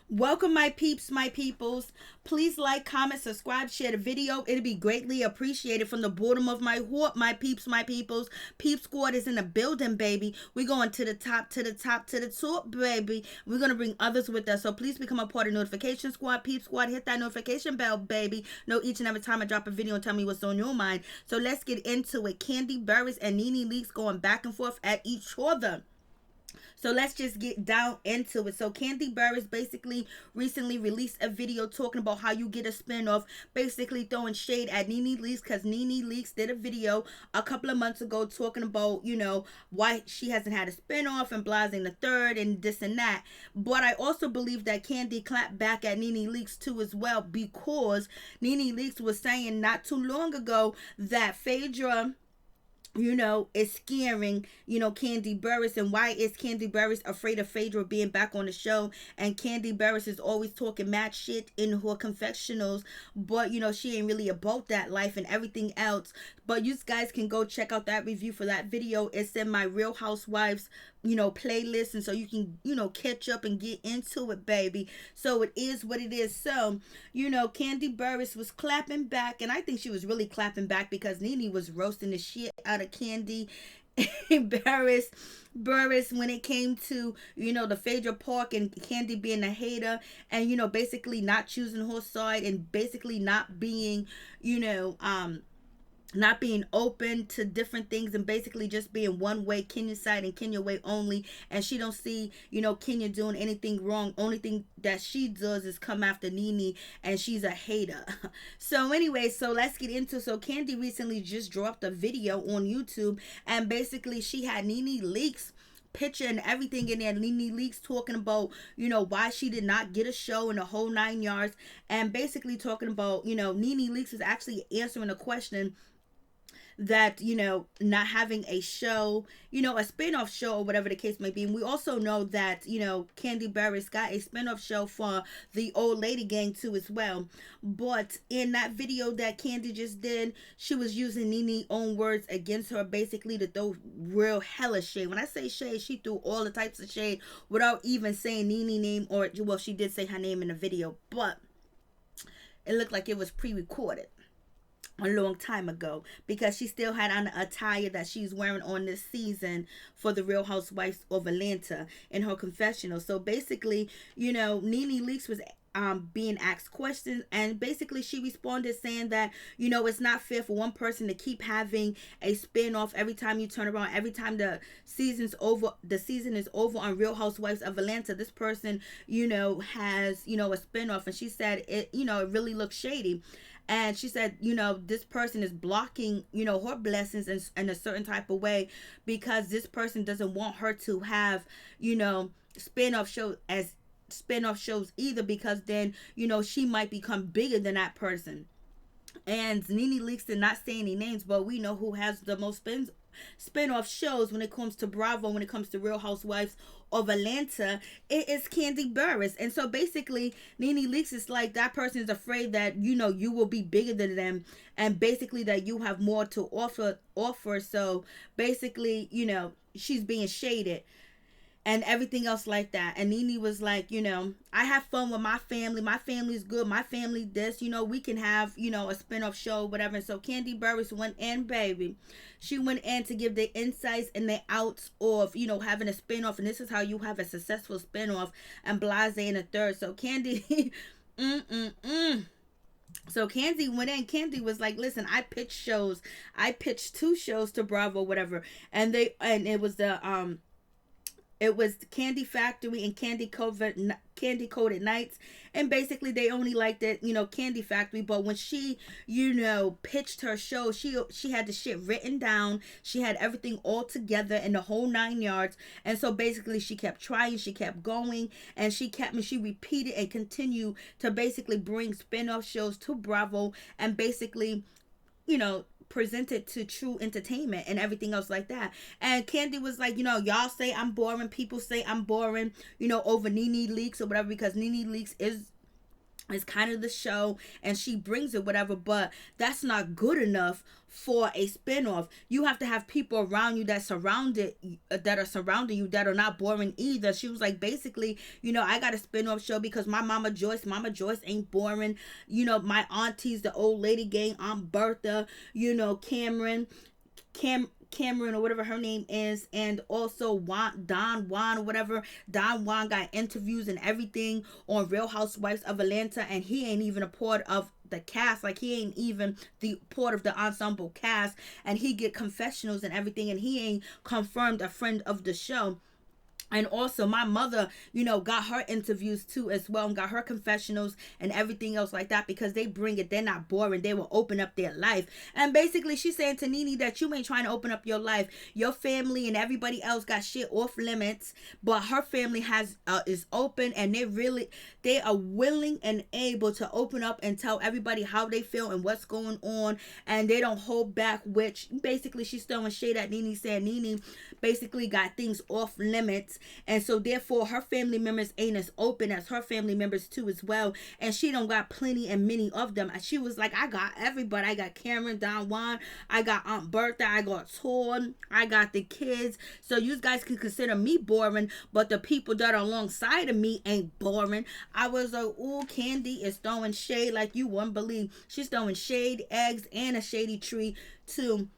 Welcome, my peeps, my peoples. Please like, comment, subscribe, share the video. It'll be greatly appreciated from the bottom of my heart, my peeps, my peoples. Peep Squad is in the building, baby. We're going to the top, to the top, to the top, baby. We're going to bring others with us. So please become a part of Notification Squad. Peep Squad, hit that notification bell, baby. Know each and every time I drop a video and tell me what's on your mind. So let's get into it. Kandi Burruss and NeNe Leakes going back and forth at each other. So let's just get down into it. So Kandi Burruss basically recently released a video talking about how you get a spinoff, basically throwing shade at NeNe Leakes because NeNe Leakes did a video a couple of months ago talking about, why she hasn't had a spinoff and blasting the third and this and that. But I also believe that Kandi clapped back at NeNe Leakes too as well, because NeNe Leakes was saying not too long ago that Phaedra is scaring, Kandi Burruss. And why is Kandi Burruss afraid of Phaedra being back on the show? And Kandi Burruss is always talking mad shit in her confessionals, but, she ain't really about that life and everything else. But you guys can go check out that review for that video. It's in my Real Housewives, playlist. And so you can, catch up and get into it, baby. So it is what it is. So, Kandi Burruss was clapping back. And I think she was really clapping back because NeNe was roasting the shit out of Kandi Burruss when it came to, the Phaedra Park and Kandi being a hater and, basically not choosing her side and basically not being, not being open to different things and basically just being one way, Kenya side and Kenya way only. And she don't see, Kenya doing anything wrong. Only thing that she does is come after NeNe, and she's a hater. So anyway, so let's get into. So Kandi recently just dropped a video on YouTube, and basically she had NeNe Leakes picture and everything in there. NeNe Leakes talking about, why she did not get a show in the whole 9 yards, and basically talking about, NeNe Leakes is actually answering a question that, not having a show, a spin-off show or whatever the case may be. And we also know that, Kandi Burruss got a spin-off show for the Old Lady Gang too as well. But in that video that Kandi just did, she was using NeNe's own words against her, basically to throw real hella shade. When I say shade, she threw all the types of shade without even saying NeNe name, or, well, she did say her name in the video, but it looked like it was pre-recorded a long time ago, because she still had on the attire that she's wearing on this season for the Real Housewives of Atlanta in her confessional. So basically, NeNe Leakes was being asked questions, and basically she responded saying that, it's not fair for one person to keep having a spin-off every time you turn around, every time the season is over on Real Housewives of Atlanta. This person, has, a spin-off, and she said it, it really looks shady. And she said, this person is blocking, her blessings in a certain type of way, because this person doesn't want her to have, spin-off shows either, because then, she might become bigger than that person. And NeNe Leakes did not say any names, but we know who has the most spin-off shows when it comes to Bravo, when it comes to Real Housewives of Atlanta. It is Kandi Burruss. And so basically NeNe Leakes is like, that person is afraid that, you will be bigger than them, and basically that you have more to offer. So basically, she's being shaded and everything else like that. And NeNe was like, I have fun with my family. My family's good. My family this, we can have, a spin-off show, whatever. And so Kandi Burruss went in, baby. She went in to give the insights and the outs of, having a spin-off. And this is how you have a successful spin-off, and blase in a third. So Kandi, So Kandi went in. Kandi was like, listen, I pitched 2 shows to Bravo, whatever. And it was Kandi Factory and Kandi Coded Nights, and basically they only liked it, Kandi Factory. But when she, pitched her show, she had the shit written down. She had everything all together in the whole 9 yards. And so basically she kept trying, she kept going, and she repeated and continued to basically bring spin-off shows to Bravo, and basically, presented to True Entertainment and everything else like that. And Kandi was like, y'all say I'm boring, people say I'm boring, over NeNe Leakes or whatever, because NeNe Leakes is It's kind of the show, and she brings it, whatever, but that's not good enough for a spinoff. You have to have people around you that are surrounding you that are not boring either. She was like, basically, I got a spinoff show because my Mama Joyce ain't boring. My aunties, the old lady gang, Aunt Bertha, Cameron, Cameron or whatever her name is, and also Don Juan or whatever. Don Juan got interviews and everything on Real Housewives of Atlanta, and he ain't even a part of the cast. Like, he ain't even the part of the ensemble cast, and he get confessionals and everything, and he ain't confirmed a friend of the show. And also my mother, got her interviews too as well, and got her confessionals and everything else like that, because they bring it. They're not boring. They will open up their life. And basically she's saying to NeNe that you ain't trying to open up your life. Your family and everybody else got shit off limits, but her family is open, and they are willing and able to open up and tell everybody how they feel and what's going on, and they don't hold back, which basically she's throwing shade at NeNe, saying NeNe basically got things off limits, and so therefore her family members ain't as open as her family members too as well, and she don't got plenty and many of them. She was like, I got everybody. I got Cameron, Don Juan, I got Aunt Bertha, I got Torn, I got the kids, so you guys can consider me boring, but the people that are alongside of me ain't boring. I was like, ooh, Kandi is throwing shade like you wouldn't believe. She's throwing shade, eggs, and a shady tree too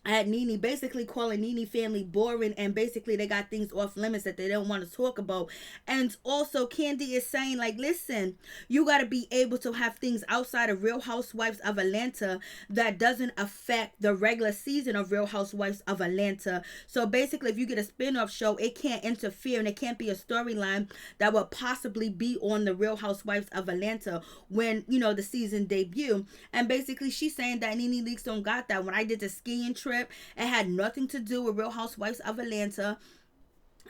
at NeNe, basically calling NeNe family boring, and basically they got things off limits that they don't want to talk about. And also Kandi is saying, like, listen, you got to be able to have things outside of Real Housewives of Atlanta that doesn't affect the regular season of Real Housewives of Atlanta. So basically, if you get a spin-off show, it can't interfere, and it can't be a storyline that would possibly be on the Real Housewives of Atlanta when, the season debut. And basically she's saying that NeNe Leakes don't got that. When I did the skiing trip, it had nothing to do with Real Housewives of Atlanta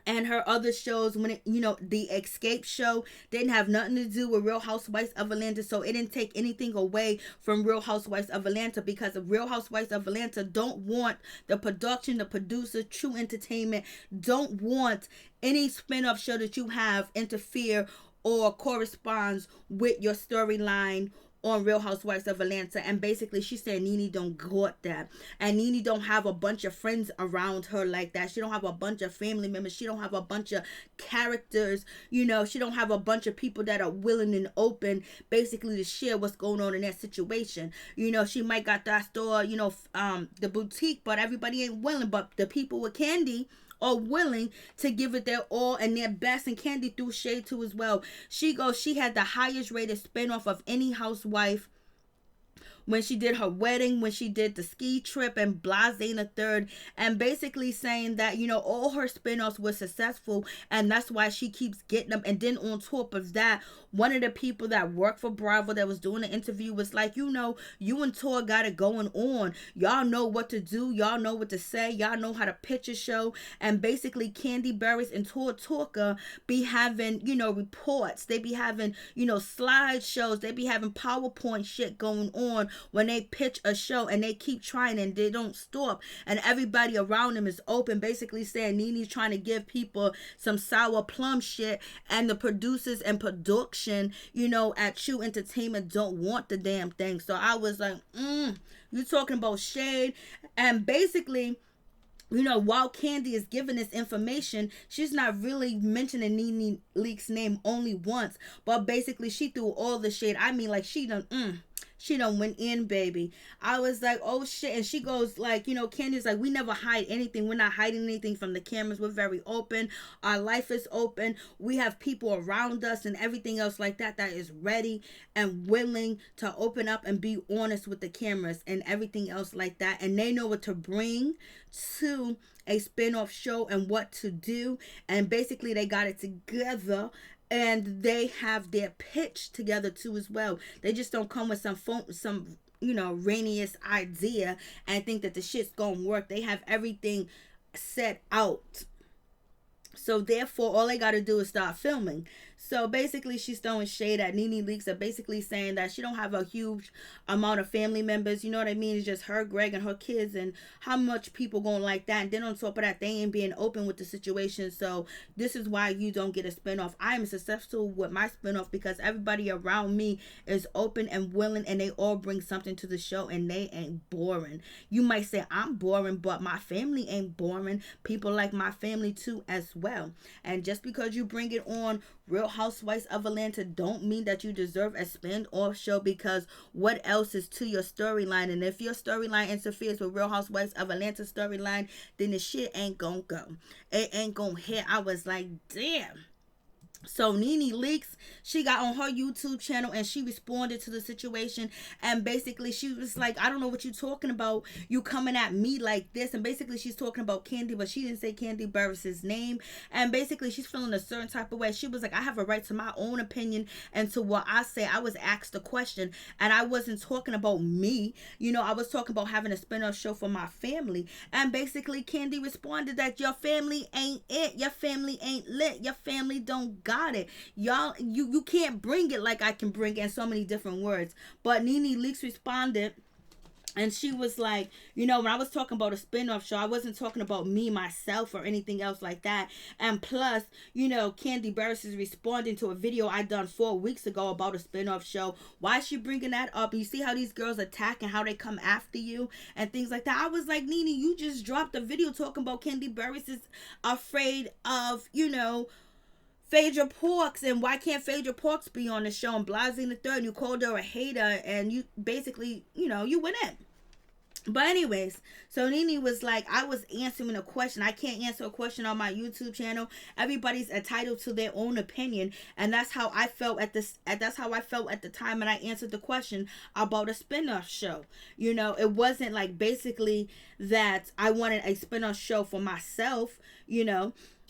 and her other shows. When the Escape show didn't have nothing to do with Real Housewives of Atlanta, so it didn't take anything away from Real Housewives of Atlanta, because the Real Housewives of Atlanta don't want the production, the producer, True Entertainment don't want any spin-off show that you have interfere or corresponds with your storyline on Real Housewives of Atlanta. And basically she said NeNe don't got that, and NeNe don't have a bunch of friends around her like that. She don't have a bunch of family members. She don't have a bunch of characters. She don't have a bunch of people that are willing and open basically to share what's going on in that situation. She might got that store, the boutique, but everybody ain't willing. But the people with Kandi are willing to give it their all and their best, and Kandi threw shade too as well. She had the highest rated spinoff of any housewife when she did her wedding, when she did the ski trip, and Blase the third, and basically saying that, all her spinoffs were successful, and that's why she keeps getting them. And then on top of that, one of the people that worked for Bravo that was doing the interview was like, you and Tor got it going on. Y'all know what to do. Y'all know what to say. Y'all know how to pitch a show. And basically Kandi Burruss and Tor Talker be having, reports. They be having, slideshows. They be having PowerPoint shit going on when they pitch a show, and they keep trying and they don't stop, and everybody around them is open, basically saying NeNe's trying to give people some sour plum shit, and the producers and production, at True Entertainment don't want the damn thing. So I was like, you talking about shade. And basically, while Kandi is giving this information, she's not really mentioning NeNe Leakes' name only once, but basically she threw all the shade. I mean, like, she done went in, baby. I was like, oh shit. And she goes like, Kandi's like, we never hide anything. We're not hiding anything from the cameras. We're very open. Our life is open. We have people around us and everything else like that is ready and willing to open up and be honest with the cameras and everything else like that. And they know what to bring to a spin-off show and what to do. And basically they got it together. And they have their pitch together too as well. They just don't come with some rainiest idea and think that the shit's gonna work. They have everything set out. So therefore, all they gotta do is start filming. So basically, she's throwing shade at NeNe Leakes, and basically saying that she don't have a huge amount of family members. You know what I mean? It's just her, Greg, and her kids, and how much people gonna like that. And then on top of that, they ain't being open with the situation. So this is why you don't get a spinoff. I am successful with my spinoff because everybody around me is open and willing, and they all bring something to the show, and they ain't boring. You might say I'm boring, but my family ain't boring. People like my family too as well. And just because you bring it on Real Housewives of Atlanta don't mean that you deserve a spin-off show, because what else is to your storyline? And if your storyline interferes with Real Housewives of Atlanta storyline, then the shit ain't gonna go. It ain't gonna hit. I was like, damn. So NeNe Leakes, she got on her YouTube channel and she responded to the situation, and basically she was like, I don't know what you're talking about, you coming at me like this. And basically she's talking about Kandi, but she didn't say Kandi Burruss's name. And basically she's feeling a certain type of way. She was like, I have a right to my own opinion and to what I say. I was asked a question and I wasn't talking about me, I was talking about having a spin-off show for my family. And basically Kandi responded that your family ain't it, your family ain't lit, your family don't got it, y'all, you can't bring it like I can bring it, in so many different words. But NeNe Leakes responded, and she was like, when I was talking about a spin-off show, I wasn't talking about me, myself, or anything else like that. And plus, Kandi Burruss is responding to a video I done 4 weeks ago about a spin-off show. Why is she bringing that up? You see how these girls attack and how they come after you and things like that. I was like, NeNe, you just dropped a video talking about Kandi Burruss is afraid of, Phaedra Parks, and why can't Phaedra Parks be on the show? And Blasey the third, you called her a hater, and you basically, you went in. But anyways, so NeNe was like, I was answering a question. I can't answer a question on my YouTube channel. Everybody's entitled to their own opinion, and that's how I felt at this. That's how I felt at the time when I answered the question about a spin-off show. It wasn't like basically that I wanted a spin-off show for myself.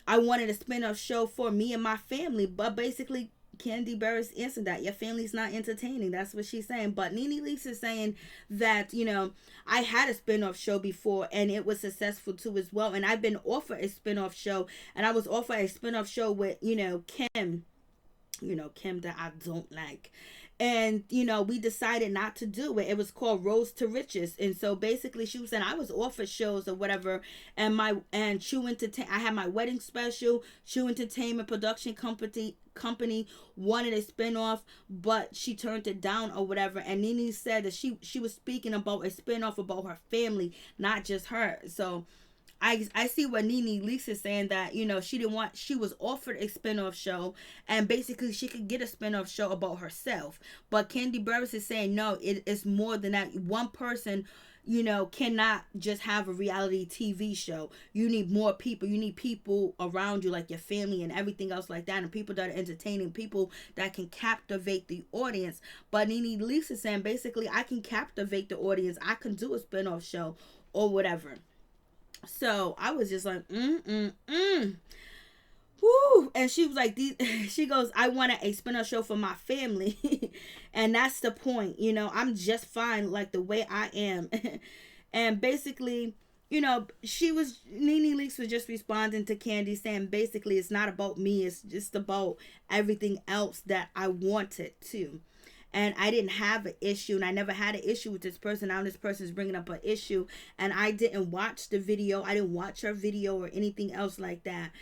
I wanted a spin-off show for me and my family. But basically, Kandi Burruss answered that. Your family's not entertaining. That's what she's saying. But NeNe Leakes is saying that, I had a spin-off show before and it was successful too as well. And I've been offered a spin-off show. And I was offered a spin-off show with, Kim. Kim that I don't like. And, we decided not to do it. It was called Rose to Riches. And so basically she was saying I was offered shows or whatever. And I had my wedding special. Chew Entertainment Production Company wanted a spinoff, but she turned it down or whatever. And NeNe said that she was speaking about a spinoff about her family, not just her. So I see what NeNe Leakes is saying, that she was offered a spinoff show and basically she could get a spinoff show about herself. But Kandi Burruss is saying no, it is more than that. One person cannot just have a reality TV show. You need more people. You need people around you, like your family and everything else like that, and people that are entertaining, people that can captivate the audience. But NeNe Leakes is saying basically I can captivate the audience. I can do a spinoff show or whatever. So I was just like, Woo. And she was like, she goes, I wanted a spin-off show for my family. And that's the point. I'm just fine like the way I am. And basically, NeNe Leakes was just responding to Kandi, saying basically it's not about me. It's just about everything else that I wanted to. And I didn't have an issue, and I never had an issue with this person. Now this person is bringing up an issue, and I didn't watch the video. I didn't watch her video or anything else like that,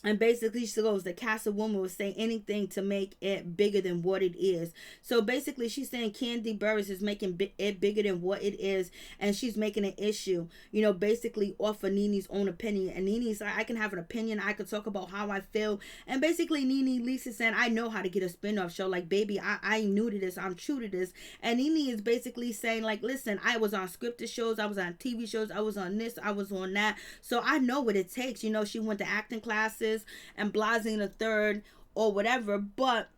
And basically she goes, the Casa woman will say anything to make it bigger than what it is. So basically she's saying Kandi Burruss is making it bigger than what it is. And she's making an issue, basically off of NeNe's own opinion. And NeNe's like, I can have an opinion. I could talk about how I feel. And basically NeNe Leakes is saying, I know how to get a spin-off show. Like, baby, I knew to this. I'm true to this. And NeNe is basically saying, like, listen, I was on scripted shows. I was on TV shows. I was on this. I was on that. So I know what it takes. She went to acting classes and Blasey the third or whatever. But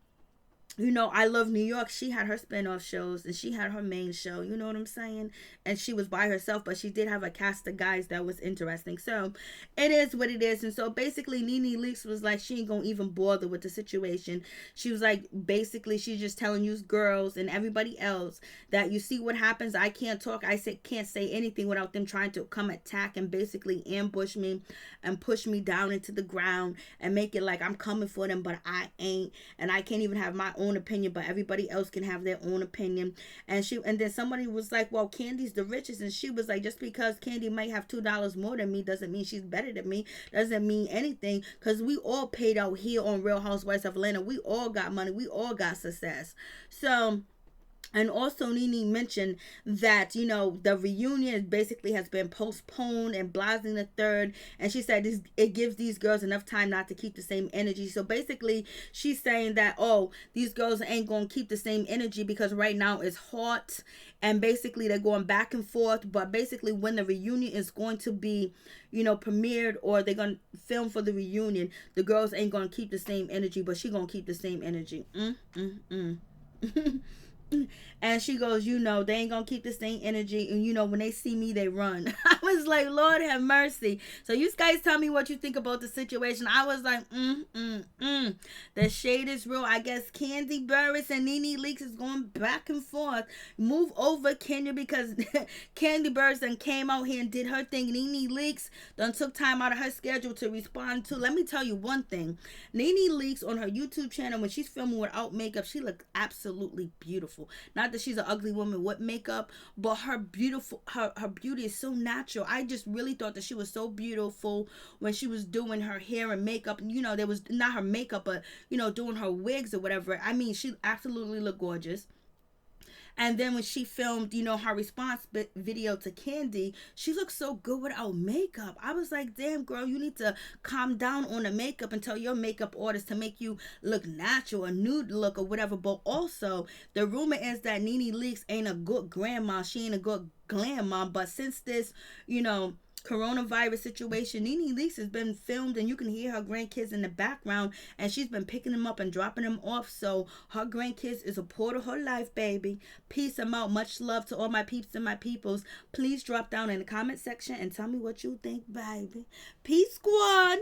I Love New York, she had her spin-off shows and she had her main show, you know what I'm saying? And she was by herself, but she did have a cast of guys that was interesting. So it is what it is. And so basically NeNe Leakes was like, she ain't gonna even bother with the situation. She was like, basically, she's just telling you girls and everybody else that you see what happens. I can't talk. Can't say anything without them trying to come attack and basically ambush me and push me down into the ground and make it like I'm coming for them, but I ain't. And I can't even have my own opinion, but everybody else can have their own opinion. And then somebody was like, well, Kandi's the richest, and she was like, just because Kandi might have $2 more than me doesn't mean she's better than me, doesn't mean anything, because we all paid out here on Real Housewives of Atlanta. We all got money, we all got success. So, and also NeNe mentioned that, the reunion basically has been postponed and blasting the third. And she said it gives these girls enough time not to keep the same energy. So basically she's saying that, oh, these girls ain't going to keep the same energy because right now it's hot. And basically they're going back and forth. But basically when the reunion is going to be, premiered, or they're going to film for the reunion, the girls ain't going to keep the same energy, but she going to keep the same energy. And she goes, they ain't gonna keep the same energy, and when they see me they run. I was like, Lord have mercy. So you guys tell me what you think about the situation. I was like, the shade is real. I guess Kandi Burruss and NeNe Leakes is going back and forth. Move over, Kenya, because Kandi Burruss done came out here and did her thing. NeNe Leakes done took time out of her schedule to respond to. Let me tell you one thing. NeNe Leakes on her YouTube channel, when she's filming without makeup, she looked absolutely beautiful. Not that she's an ugly woman with makeup, but her beauty is so natural. I just really thought that she was so beautiful when she was doing her hair and makeup. There was not her makeup, but doing her wigs or whatever. I mean, she absolutely looked gorgeous. And then when she filmed, her response video to Kandi, she looked so good without makeup. I was like, damn, girl, you need to calm down on the makeup and tell your makeup artist to make you look natural, a nude look or whatever. But also, the rumor is that NeNe Leakes ain't a good grandma. She ain't a good glam mom. But since this, coronavirus situation, NeNe Leakes has been filmed and you can hear her grandkids in the background, and she's been picking them up and dropping them off. So her grandkids is a part of her life, baby. Peace and out. Much love to all my peeps and my peoples. Please drop down in the comment section and tell me what you think, baby. Peace, squad.